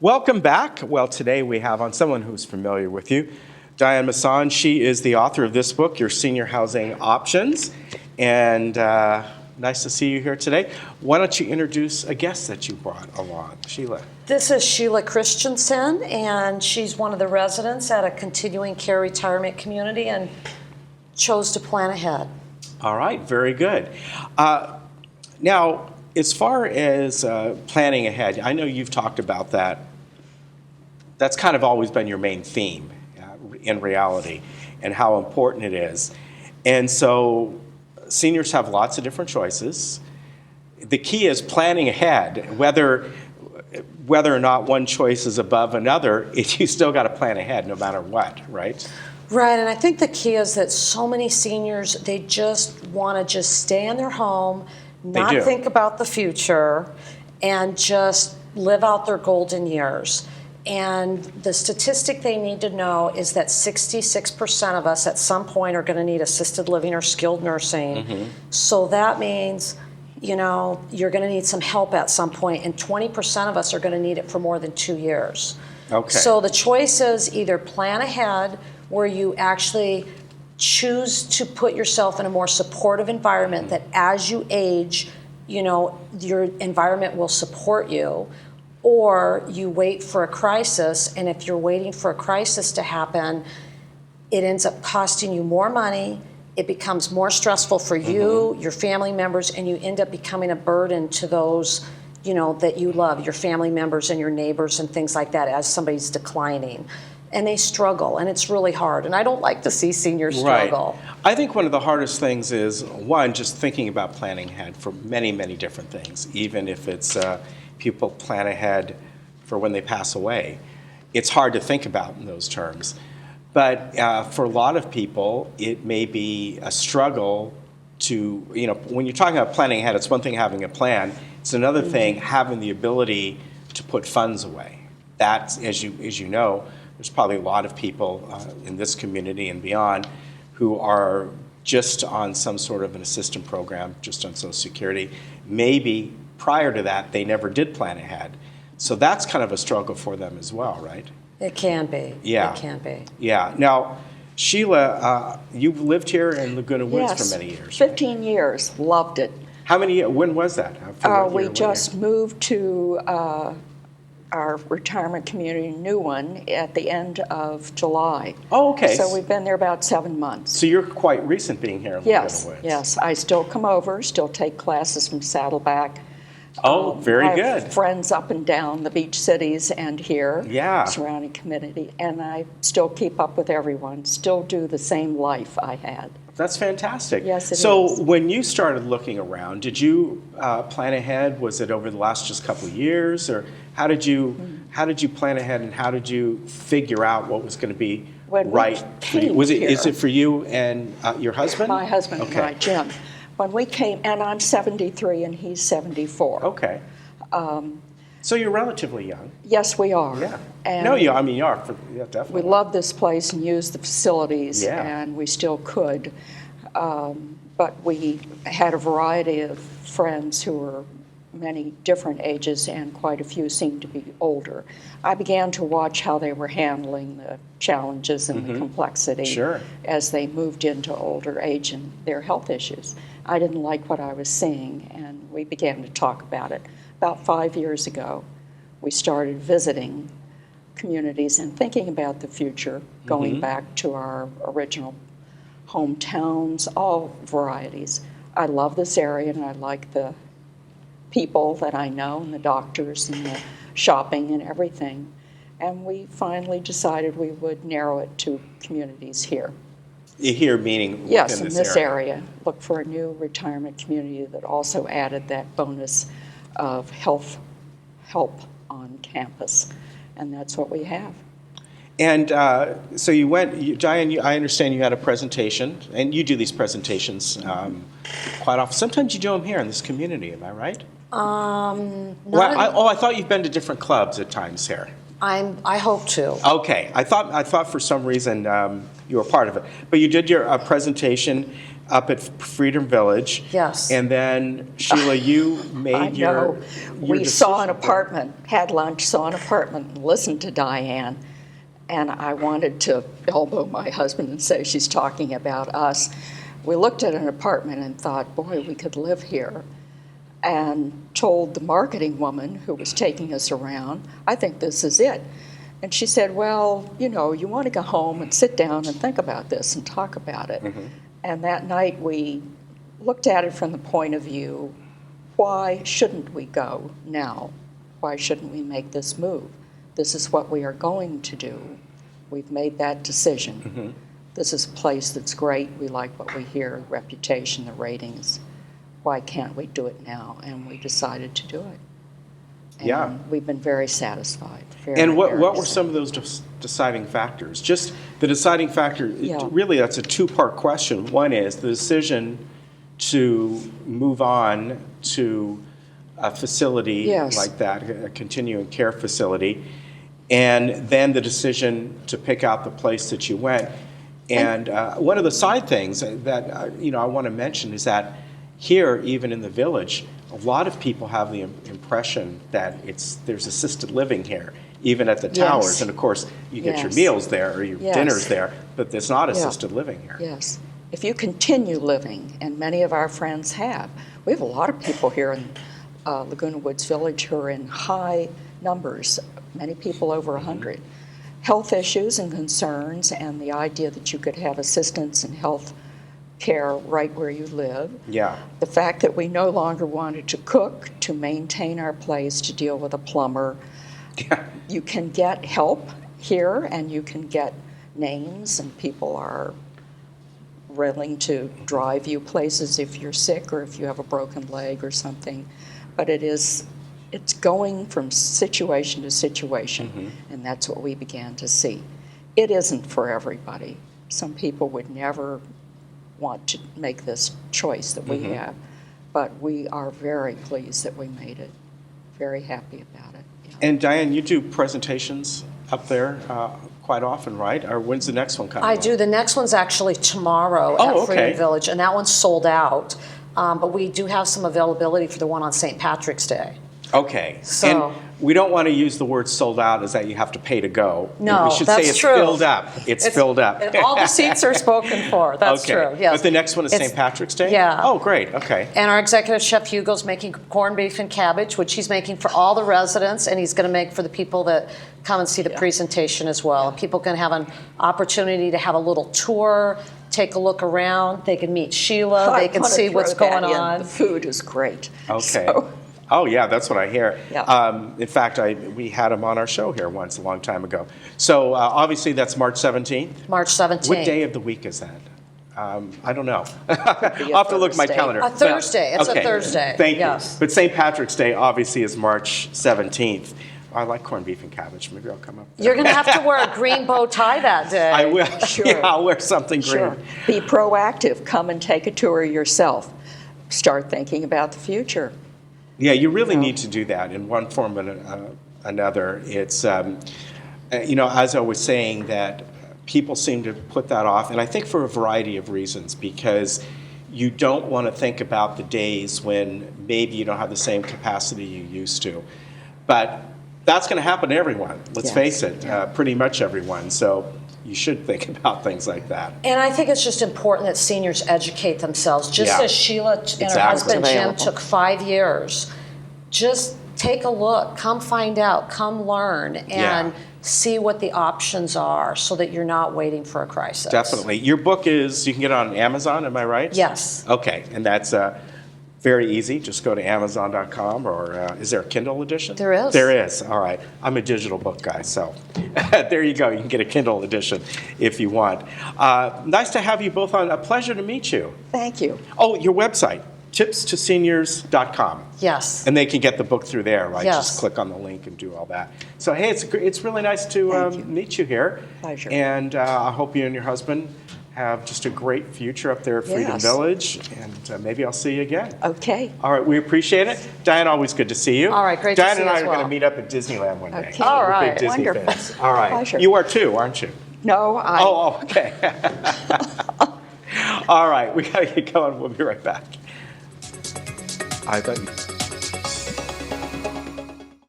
Welcome back. Well, today we have on someone who's familiar with you, Diane Masson. She is the author of this book, Your Senior Housing Options. And nice to see you here today. Why don't you introduce a guest that you brought along, Sheila? This is Sheila Christensen, and she's one of the residents at a continuing care retirement community and chose to plan ahead. All right, very good. Now, as far as planning ahead, I know you've talked about that. That's kind of always been your main theme in reality and how important it is. And so seniors have lots of different choices. The key is planning ahead. Whether or not one choice is above another, you still got to plan ahead no matter what, right? Right, and I think the key is that so many seniors, they just want to just stay in their home, not think about the future, and just live out their golden years. And the statistic they need to know is that 66% of us at some point are going to need assisted living or skilled nursing. Mm-hmm. So that means, you're going to need some help at some point, and 20% of us are going to need it for more than 2 years. Okay. So the choice is either plan ahead, where you actually choose to put yourself in a more supportive environment that as you age, your environment will support you, or you wait for a crisis, and if you're waiting for a crisis to happen, it ends up costing you more money, it becomes more stressful for you, your family members, and you end up becoming a burden to those, that you love, your family members and your neighbors and things like that as somebody's declining. And they struggle, and it's really hard. And I don't like to see seniors struggle. Right. I think one of the hardest things is, one, just thinking about planning ahead for many, many different things, even if it's people plan ahead for when they pass away. It's hard to think about in those terms. But for a lot of people, it may be a struggle to, when you're talking about planning ahead, it's one thing having a plan. It's another thing having the ability to put funds away. That's, as you know, there's probably a lot of people in this community and beyond who are just on some sort of an assistance program, just on Social Security. Maybe prior to that, they never did plan ahead. So that's kind of a struggle for them as well, right? It can be. Yeah. It can be. Yeah. Now, Sheila, you've lived here in Laguna Woods for many years. 15 years. Loved it. How many? When was that? We just moved to our retirement community, new one, at the end of July. Oh, okay. So we've been there about 7 months. So you're quite recent being here in Laguna Woods. Yes. I still come over, still take classes from Saddleback. Oh, very I good. have friends up and down the beach cities and here, Yeah. surrounding community, and I still keep up with everyone, still do the same life I had. That's fantastic. Yes, it so is. when you started looking around, did you plan ahead? Was it over the last just couple of years, or how did you plan ahead, and how did you figure out what was going to be When right we for you? came Is here- it for you and your husband? My husband, Okay. right, Jim. When we came, and I'm 73 and he's 74. Okay. So you're relatively young. Yes, we are. Yeah. And You are. Yeah, we definitely. love this place and use the facilities, Yeah. and we still could. But we had a variety of friends who were many different ages, and quite a few seemed to be older. I began to watch how they were handling the challenges and the complexity Sure. as they moved into older age and their health issues. I didn't like what I was seeing, and we began to talk about it. About 5 years ago, we started visiting communities and thinking about the future, going back to our original hometowns, all varieties. I love this area, and I like the people that I know, and the doctors, and the shopping, and everything. And we finally decided we would narrow it to communities here. Here, meaning Yes, within in this area. Look for a new retirement community that also added that bonus of health help on campus. And that's what we have. And so you went, Diane, I understand you had a presentation, and you do these presentations quite often. Sometimes you do them here in this community, am I right? I thought you've been to different clubs at times here. I hope to. Okay, I thought for some reason you were part of it, but you did your presentation up at Freedom Village. Yes. And then, Sheila, you made I know. your We saw an decision. apartment, had lunch, saw an apartment, and listened to Diane. And I wanted to elbow my husband and say, she's talking about us. We looked at an apartment and thought, boy, we could live here. And told the marketing woman who was taking us around, I think this is it. And she said, well, you know, you want to go home and sit down and think about this and talk about it. Mm-hmm. And that night we looked at it from the point of view, why shouldn't we go now? Why shouldn't we make this move? This is what we are going to do. We've made that decision. Mm-hmm. This is a place that's great. We like what we hear, the reputation, the ratings. Why can't we do it now? And we decided to do it. And Yeah. we've been very satisfied. And what were some of those deciding factors? Just the deciding factor, Yeah. really that's a two-part question. One is the decision to move on to a facility Yes. like that, a continuing care facility, and then the decision to pick out the place that you went. And one of the side things that I want to mention is that here, even in the village, a lot of people have the impression that there's assisted living here, even at the towers. Yes. And of course, you get your Yes. meals there or your Yes. dinners there, but it's not Yeah. assisted living here. Yes. If you continue living, and many of our friends have, we have a lot of people here in Laguna Woods Village who are in high numbers, many people over 100. Health issues and concerns, and the idea that you could have assistance and health care right where you live. Yeah. The fact that we no longer wanted to cook, to maintain our place, to deal with a plumber. Yeah. You can get help here, and you can get names, and people are willing to drive you places if you're sick or if you have a broken leg or something. But it's going from situation to situation, and that's what we began to see. It isn't for everybody. Some people would never want to make this choice that we have, but we are very pleased that we made it. Very happy about it. Yeah. And Diane, you do presentations up there quite often, right? Or when's the next one coming? I do. The next one's actually tomorrow Oh, at Freedom okay. Village, and that one's sold out. But we do have some availability for the one on St. Patrick's Day. Okay. So- And we don't want to use the word sold out as that you have to pay to go. No, we should that's say it's true. filled up. It's filled up. All the seats are spoken for. That's okay. true. Yes. But the next one is It's- St. Patrick's Day? Yeah. Oh, great. Okay. And our executive chef Hugo's making corned beef and cabbage, which he's making for all the residents, and he's going to make for the people that come and see the presentation as well. And people can have an opportunity to have a little tour, take a look around. They can meet Sheila. I They can wanna see what's throw that going in. on. The food is great. Okay. So, Oh, yeah, that's what I hear. Yeah. In fact, we had him on our show here once a long time ago. So obviously that's March 17th. March 17th. What day of the week is that? I don't know. I'll have to look at my Thursday. calendar. A Thursday. It's Okay. a Thursday. Thank Yes. you. But St. Patrick's Day obviously is March 17th. I like corned beef and cabbage. Maybe I'll come up there. You're going to have to wear a green bow tie that day. I will. Sure. Yeah, I'll wear something green. sure. Be proactive. Come and take a tour yourself. Start thinking about the future. Yeah, you really need to do that in one form or another. It's, as I was saying, that people seem to put that off, and I think for a variety of reasons, because you don't want to think about the days when maybe you don't have the same capacity you used to. But that's going to happen to everyone, let's Yes. face it, pretty much everyone. So you should think about things like that. And I think it's just important that seniors educate themselves. Just Yeah. as Sheila and her Exactly. husband Jim Available. took 5 years, just take a look, come find out, come learn, and Yeah. see what the options are so that you're not waiting for a crisis. Definitely. Your book is, you can get it on Amazon, am I right? Yes. Okay, and that's very easy. Just go to Amazon.com, or is there a Kindle edition? There is. There is. All right. I'm a digital book guy, so there you go. You can get a Kindle edition if you want. Nice to have you both on. A pleasure to meet you. Thank you. Oh, your website, tipstoseniors.com. Yes. And they can get the book through there, right? Yes. Just click on the link and do all that. So, hey, it's really nice to Thank you. meet you here. Pleasure. And I hope you and your husband have just a great future up there at Freedom Yes. Village, and maybe I'll see you again. Okay. All right, we appreciate it. Diane, always good to see you. All right, great to Diane see and you I as are going well. to meet up at Disneyland one day. Okay. All We're right. big Disney Wonderful. fans. All right. Pleasure. You are too, aren't you? No, I. Oh, okay. All right, we got to get going. We'll be right back. I thought you